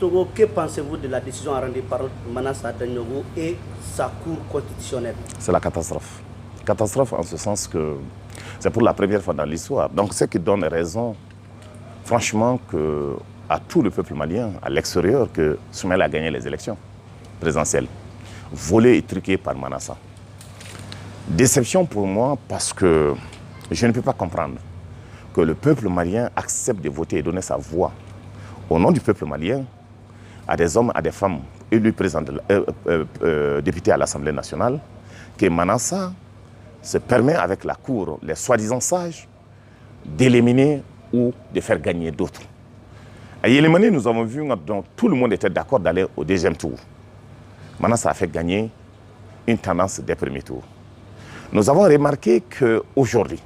Togo, que pensez-vous de la décision rendue par Manassa Dagnogo et sa cour constitutionnelle? C'est la catastrophe. Catastrophe en ce sens que c'est pour la première fois dans l'histoire. Donc ce qui donne raison, franchement, à tout le peuple malien, à l'extérieur, que Soumaïla a gagné les élections présidentielles, volées et truquées par Manassa. Déception pour moi parce que je ne peux pas comprendre que le peuple malien accepte de voter et donner sa voix au nom du peuple malien à des hommes, à des femmes élus députés à l'Assemblée nationale, que Manassa se permet avec la Cour, les soi-disant sages, d'éliminer ou de faire gagner d'autres. À Yélémané, nous avons vu que tout le monde était d'accord d'aller au deuxième tour. Manassa a fait gagner une tendance des premiers tours. Nous avons remarqué qu'aujourd'hui,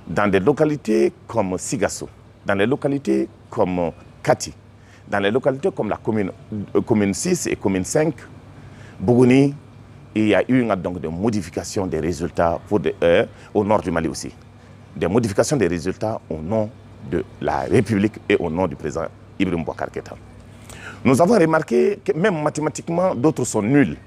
dans des localités comme Sigasso, dans les localités comme Kati, dans les localités comme la commune 6 et commune 5, Bougouni, il y a eu donc des modifications des résultats au nord du Mali aussi. Des modifications des résultats au nom de la République et au nom du président Ibrahim Boubacar Keïta. Nous avons remarqué que même mathématiquement, d'autres sont nuls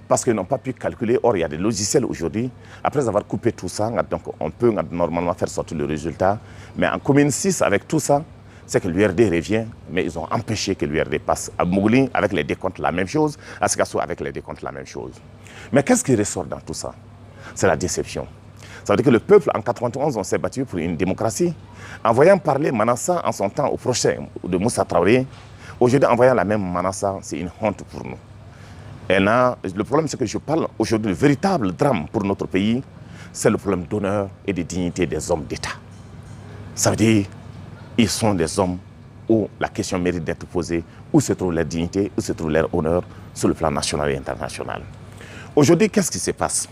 parce qu'ils n'ont pas pu calculer. Or, il y a des logiciels aujourd'hui. Après avoir coupé tout ça, donc on peut normalement faire sortir le résultat. Mais en commune 6, avec tout ça, c'est que l'URD revient, mais ils ont empêché que l'URD passe. À Mougli, avec les décomptes, la même chose. À Sigasso, avec les décomptes, la même chose. Mais qu'est-ce qui ressort dans tout ça? C'est la déception. Ça veut dire que le peuple, en 1991, on s'est battu pour une démocratie. En voyant parler Manassa en son temps au procès de Moussa Traoré, aujourd'hui, en voyant la même Manassa, c'est une honte pour nous. Et là, le problème, c'est que je parle aujourd'hui du véritable drame pour notre pays, c'est le problème d'honneur et de dignité des hommes d'État. Ça veut dire ils sont des hommes où la question mérite d'être posée, où se trouve leur dignité, où se trouve leur honneur sur le plan national et international. Aujourd'hui, qu'est-ce qui se passe?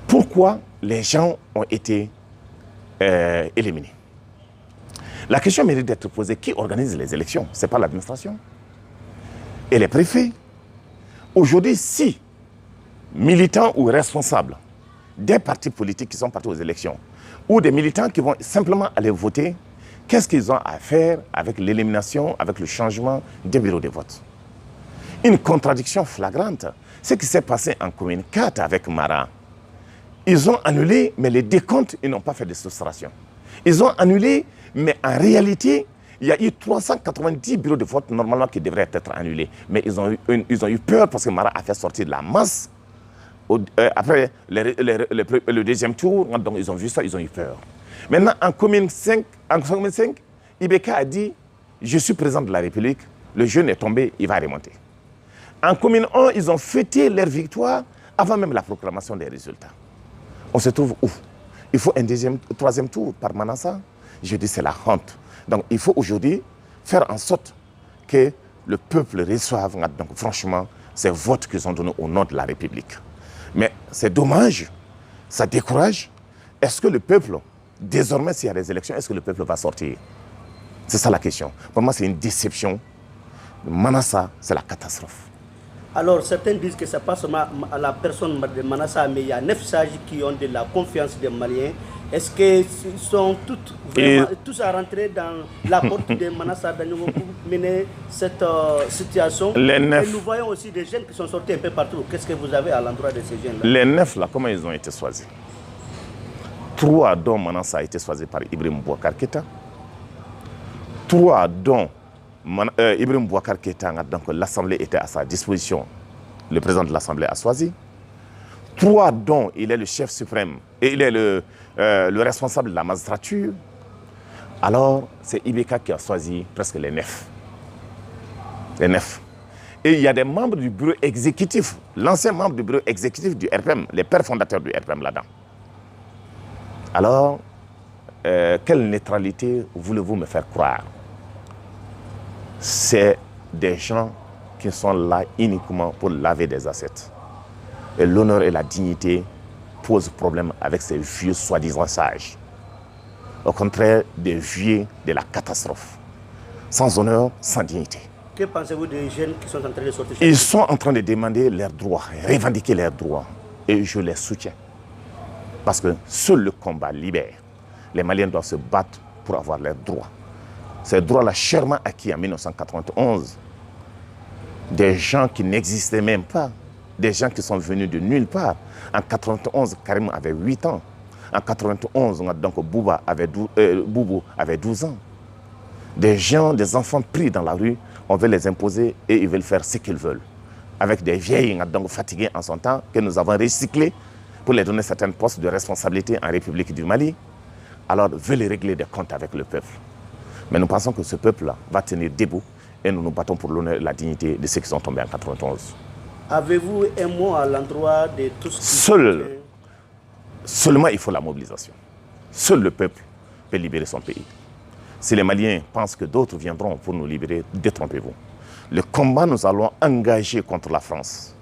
Pourquoi les gens ont été éliminés? La question mérite d'être posée. Qui organise les élections? Ce n'est pas l'administration et les préfets. Aujourd'hui, si militants ou responsables des partis politiques qui sont partis aux élections ou des militants qui vont simplement aller voter, qu'est-ce qu'ils ont à faire avec l'élimination, avec le changement des bureaux de vote? Une contradiction flagrante. Ce qui s'est passé en commune 4 avec Mara, ils ont annulé, mais les décomptes, ils n'ont pas fait de soustraction. Ils ont annulé, mais en réalité, il y a eu 390 bureaux de vote normalement qui devraient être annulés. Mais ils ont eu peur parce que Mara a fait sortir de la masse. Après le deuxième tour, donc ils ont vu ça, ils ont eu peur. Maintenant, en commune 5, Ibeka a dit « Je suis président de la République, le jeune est tombé, il va remonter ». En commune 1, ils ont fêté leur victoire avant même la proclamation des résultats. On se trouve où? Il faut un troisième tour par Manassa. Je dis c'est la honte. Donc il faut aujourd'hui faire en sorte que le peuple reçoive donc, franchement ces votes qu'ils ont donnés au nom de la République. Mais c'est dommage, ça décourage. Est-ce que le peuple, désormais s'il y a des élections, est-ce que le peuple va sortir? C'est ça la question. Pour moi c'est une déception. Manassa, c'est la catastrophe. Alors, certains disent que ce n'est pas seulement à la personne de Manassa, mais il y a 9 sages qui ont de la confiance des Maliens. Est-ce qu'ils sont tous à rentrer dans la porte de Manassa Dagnogo pour mener cette situation? Et nous voyons aussi des jeunes qui sont sortis un peu partout. Qu'est-ce que vous avez à l'endroit de ces jeunes-là? Les 9, là, comment ils ont été choisis? 3 dont Manassa a été choisi par Ibrahim Boubacar Keïta. 3 dont Ibrahim Boubacar Keïta, donc l'Assemblée était à sa disposition, le président de l'Assemblée a choisi. 3 dont il est le chef suprême et il est le responsable de la magistrature. Alors, c'est Ibeka qui a choisi presque les 9. Les 9. Et il y a des membres du bureau exécutif, l'ancien membre du bureau exécutif du RPM, les pères fondateurs du RPM là-dedans. Alors, quelle neutralité voulez-vous me faire croire? C'est des gens qui sont là uniquement pour laver des assiettes. Et l'honneur et la dignité posent problème avec ces vieux soi-disant sages. Au contraire, des vieux de la catastrophe. Sans honneur, sans dignité. Que pensez-vous des jeunes qui sont en train de sortir? Ils sont en train de demander leurs droits, revendiquer leurs droits. Et je les soutiens. Parce que seul le combat libère. Les Maliens doivent se battre pour avoir leurs droits. Ces droits-là chèrement acquis en 1991, des gens qui n'existaient même pas, des gens qui sont venus de nulle part. En 91, Karim avait 8 ans. En 91, donc Boubou avait 12 ans. Des gens, des enfants pris dans la rue, on veut les imposer et ils veulent faire ce qu'ils veulent. Avec des vieilles donc fatiguées en son temps, que nous avons recyclées pour les donner certains postes de responsabilité en République du Mali, alors veulent régler des comptes avec le peuple. Mais nous pensons que ce peuple-là va tenir debout et nous nous battons pour l'honneur et la dignité de ceux qui sont tombés en 91. Avez-vous un mot à l'endroit de tous qui... Seulement il faut la mobilisation. Seul le peuple peut libérer son pays. Si les Maliens pensent que d'autres viendront pour nous libérer, détrompez-vous. Le combat nous allons engager contre la France,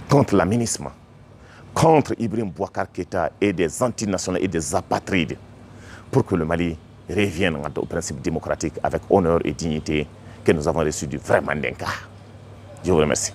contre l'aménagement, contre Ibrahim Boubacar Keïta et des antinationaux et des apatrides, pour que le Mali revienne au principe démocratique avec honneur et dignité que nous avons reçu du vrai Mandinka. Je vous remercie.